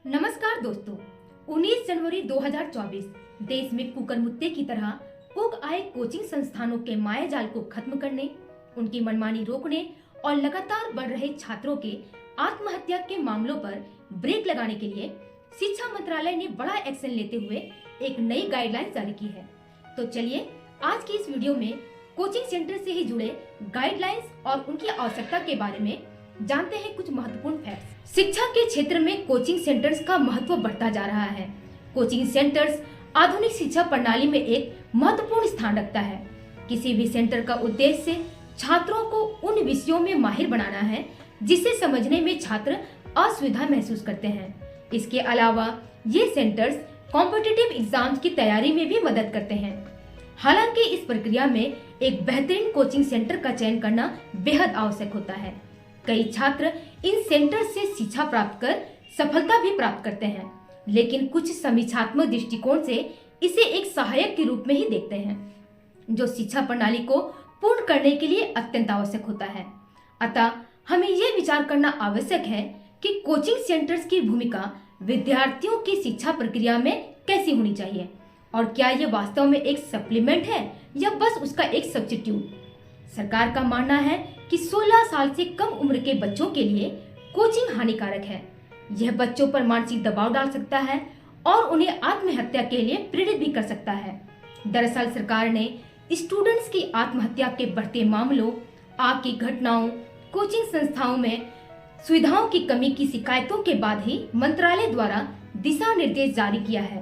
नमस्कार दोस्तों, 19 जनवरी 2024 देश में कुकरमुत्ते की तरह उग आए कोचिंग संस्थानों के मायाजाल को खत्म करने, उनकी मनमानी रोकने और लगातार बढ़ रहे छात्रों के आत्महत्या के मामलों पर ब्रेक लगाने के लिए शिक्षा मंत्रालय ने बड़ा एक्शन लेते हुए एक नई गाइडलाइन जारी की है। तो चलिए आज की इस वीडियो में कोचिंग सेंटर से ही जुड़े गाइडलाइंस और उनकी आवश्यकता के बारे में जानते हैं कुछ महत्वपूर्ण फैक्ट्स। शिक्षा के क्षेत्र में कोचिंग सेंटर्स का महत्व बढ़ता जा रहा है। कोचिंग सेंटर्स आधुनिक शिक्षा प्रणाली में एक महत्वपूर्ण स्थान रखता है। किसी भी सेंटर का उद्देश्य छात्रों को उन विषयों में माहिर बनाना है जिसे समझने में छात्र असुविधा महसूस करते हैं। इसके अलावा ये सेंटर्स कॉम्पिटिटिव एग्जाम्स की तैयारी में भी मदद करते हैं। हालांकि इस प्रक्रिया में एक बेहतरीन कोचिंग सेंटर का चयन करना बेहद आवश्यक होता है। कई छात्र इन सेंटर से शिक्षा प्राप्त कर सफलता भी प्राप्त करते हैं, लेकिन कुछ समीक्षात्मक दृष्टिकोण से इसे एक सहायक के रूप में ही देखते हैं, जो शिक्षा प्रणाली को पूर्ण करने के लिए अत्यंत आवश्यक होता है। अतः हमें ये विचार करना आवश्यक है कि कोचिंग सेंटर्स की भूमिका विद्यार्थियों की शिक्षा प्रक्रिया में कैसी होनी चाहिए और क्या ये वास्तव में एक सप्लीमेंट है या बस उसका एक सब्स्टिट्यूट। सरकार का मानना है कि 16 साल से कम उम्र के बच्चों के लिए कोचिंग हानिकारक है। यह बच्चों पर मानसिक दबाव डाल सकता है और उन्हें आत्महत्या के लिए प्रेरित भी कर सकता है। दरअसल सरकार ने स्टूडेंट्स की आत्महत्या के बढ़ते मामलों, आग की घटनाओं, कोचिंग संस्थाओं में सुविधाओं की कमी की शिकायतों के बाद ही मंत्रालय द्वारा दिशा निर्देश जारी किया है।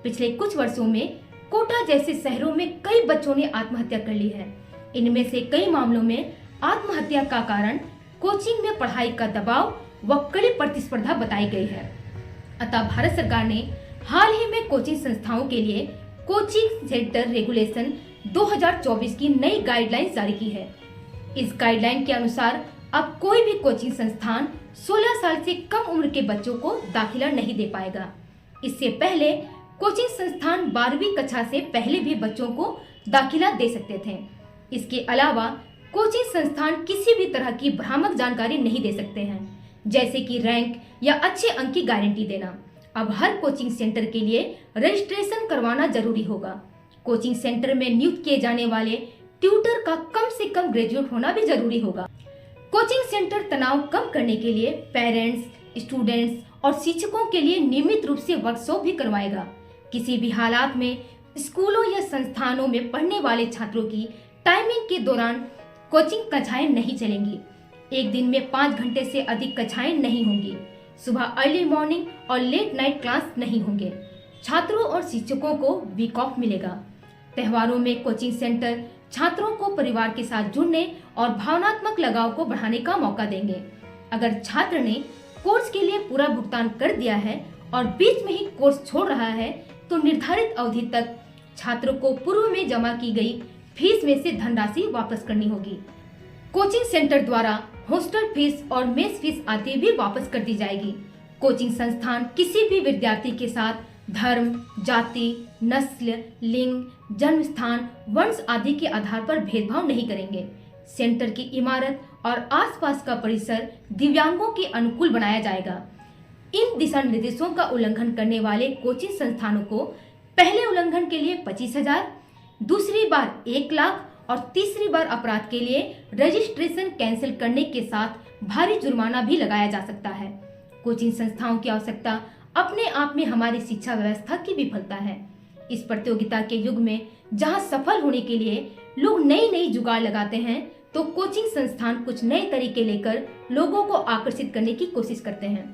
पिछले कुछ वर्षों में कोटा जैसे शहरों में कई बच्चों ने आत्महत्या कर ली है। इनमें से कई मामलों में आत्महत्या का कारण कोचिंग में पढ़ाई का दबाव व कड़ी प्रतिस्पर्धा बताई गई है। अतः भारत सरकार ने हाल ही में कोचिंग संस्थाओं के लिए कोचिंग सेंटर रेगुलेशन 2024 की नई गाइडलाइंस जारी की है। इस गाइडलाइन के अनुसार अब कोई भी कोचिंग संस्थान 16 साल से कम उम्र के बच्चों को दाखिला नहीं दे पाएगा। इससे पहले कोचिंग संस्थान 12वीं कक्षा से पहले भी बच्चों को दाखिला दे सकते थे। इसके अलावा कोचिंग संस्थान किसी भी तरह की भ्रामक जानकारी नहीं दे सकते हैं, जैसे कि रैंक या अच्छे अंक की गारंटी देना। अब हर कोचिंग सेंटर के लिए रजिस्ट्रेशन करवाना जरूरी होगा। कोचिंग सेंटर में नियुक्त किए जाने वाले ट्यूटर का कम से कम ग्रेजुएट होना भी जरूरी होगा। कोचिंग सेंटर तनाव कम करने के लिए पेरेंट्स, स्टूडेंट्स और शिक्षकों के लिए नियमित रूप से वर्कशॉप भी करवाएगा। किसी भी हालात में स्कूलों या संस्थानों में पढ़ने वाले छात्रों की टाइमिंग के दौरान कोचिंग कक्षाएं नहीं चलेंगी। एक दिन में 5 घंटे से अधिक कक्षाएं नहीं होंगी। सुबह अर्ली मॉर्निंग और लेट नाइट क्लास नहीं होंगे। छात्रों और शिक्षकों को वीक ऑफ मिलेगा। त्योहारों में कोचिंग सेंटर छात्रों को परिवार के साथ जुड़ने और भावनात्मक लगाव को बढ़ाने का मौका देंगे। अगर छात्र ने कोर्स के लिए पूरा भुगतान कर दिया है और बीच में ही कोर्स छोड़ रहा है, तो निर्धारित अवधि तक छात्रों को पूर्व में जमा की गई फीस में से धनराशि वापस करनी होगी। कोचिंग सेंटर द्वारा हॉस्टल फीस और मेस फीस आदि भी वापस कर दी जाएगी। कोचिंग संस्थान किसी भी विद्यार्थी के साथ धर्म, जाति, नस्ल, लिंग, जन्म स्थान, वंश आदि के आधार पर भेदभाव नहीं करेंगे। सेंटर की इमारत और आसपास का परिसर दिव्यांगों के अनुकूल बनाया जाएगा। इन दिशा निर्देशों का उल्लंघन करने वाले कोचिंग संस्थानों को पहले उल्लंघन के लिए 25,000, दूसरी बार 1 लाख और तीसरी बार अपराध के लिए रजिस्ट्रेशन कैंसिल करने के साथ भारी जुर्माना भी लगाया जा सकता है। कोचिंग संस्थाओं की आवश्यकता अपने आप में हमारी शिक्षा व्यवस्था की विफलता है। इस प्रतियोगिता के युग में जहां सफल होने के लिए लोग नई जुगाड़ लगाते हैं, तो कोचिंग संस्थान कुछ नए तरीके लेकर लोगों को आकर्षित करने की कोशिश करते हैं।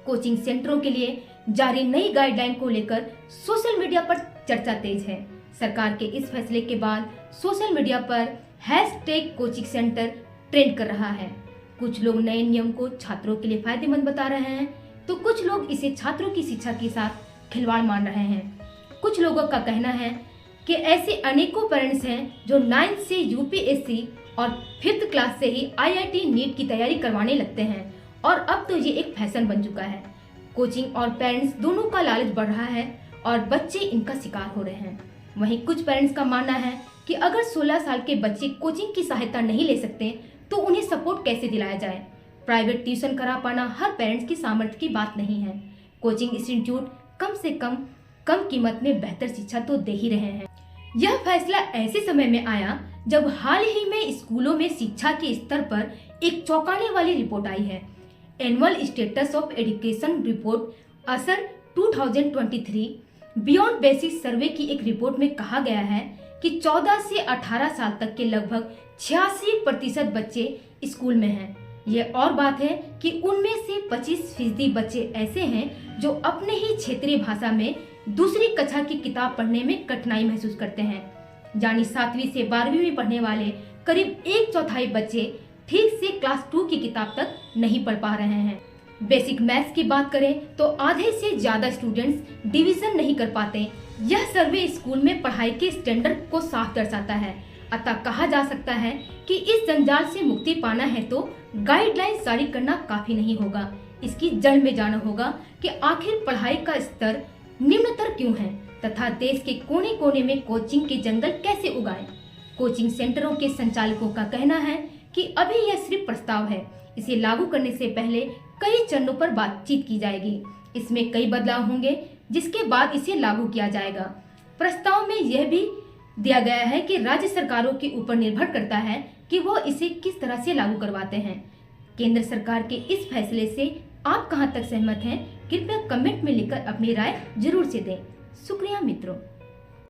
कोचिंग सेंटरों के लिए जारी नई गाइडलाइन को लेकर सोशल मीडिया पर चर्चा तेज है। सरकार के इस फैसले के बाद सोशल मीडिया पर #कोचिंग सेंटर ट्रेंड कर रहा है। कुछ लोग नए नियम को छात्रों के लिए फायदेमंद बता रहे हैं, तो कुछ लोग इसे छात्रों की शिक्षा के साथ खिलवाड़ मान रहे हैं। कुछ लोगों का कहना है कि ऐसे अनेकों पेरेंट्स हैं जो 9th से यूपीएससी और 5th क्लास से ही IIT नीट की तैयारी करवाने लगते हैं और अब तो ये एक फैशन बन चुका है। कोचिंग और पेरेंट्स दोनों का लालच बढ़ रहा है और बच्चे इनका शिकार हो रहे हैं। वहीं कुछ पेरेंट्स का मानना है कि अगर 16 साल के बच्चे कोचिंग की सहायता नहीं ले सकते तो उन्हें सपोर्ट कैसे दिलाया जाए। प्राइवेट ट्यूशन करा पाना हर पेरेंट्स की सामर्थ्य की बात नहीं है। कोचिंग इंस्टीट्यूट कम से कम कीमत में बेहतर शिक्षा तो दे ही रहे हैं। यह फैसला ऐसे समय में आया जब हाल ही में स्कूलों में शिक्षा के स्तर पर एक चौंकाने वाली रिपोर्ट आई है। Annual status of education report असर 2023 बियॉन्ड बेसिक सर्वे की एक रिपोर्ट में कहा गया है कि 14 से 18 साल तक के लगभग 86% बच्चे स्कूल में हैं। यह और बात है कि उनमें से 25% बच्चे ऐसे हैं जो अपने ही क्षेत्रीय भाषा में दूसरी कक्षा की किताब पढ़ने में कठिनाई महसूस करते हैं। यानी 7वीं से 12वीं में पढ़ने वाले करीब 1/4 बच्चे ठीक से क्लास 2 की किताब तक नहीं पढ़ पा रहे हैं। बेसिक मैथ्स की बात करें तो आधे से ज्यादा स्टूडेंट्स डिवीजन नहीं कर पाते। यह सर्वे स्कूल में पढ़ाई के स्टैंडर्ड को साफ दर्शाता है। अतः कहा जा सकता है कि इस जंजाल से मुक्ति पाना है तो गाइडलाइन जारी करना काफी नहीं होगा। इसकी जड़ में जाना होगा कि आखिर पढ़ाई का स्तर निम्नतर क्यों है तथा देश के कोने कोने में कोचिंग के जंगल कैसे उगाएं। कोचिंग सेंटरों के संचालकों का कहना है कि अभी यह सिर्फ प्रस्ताव है। इसे लागू करने से पहले कई चरणों पर बातचीत की जाएगी। इसमें कई बदलाव होंगे जिसके बाद इसे लागू किया जाएगा। प्रस्ताव में यह भी दिया गया है कि राज्य सरकारों के ऊपर निर्भर करता है कि वो इसे किस तरह से लागू करवाते हैं। केंद्र सरकार के इस फैसले से आप कहां तक सहमत हैं? कृपया कमेंट में लिखकर अपनी राय जरूर से दें। शुक्रिया मित्रों।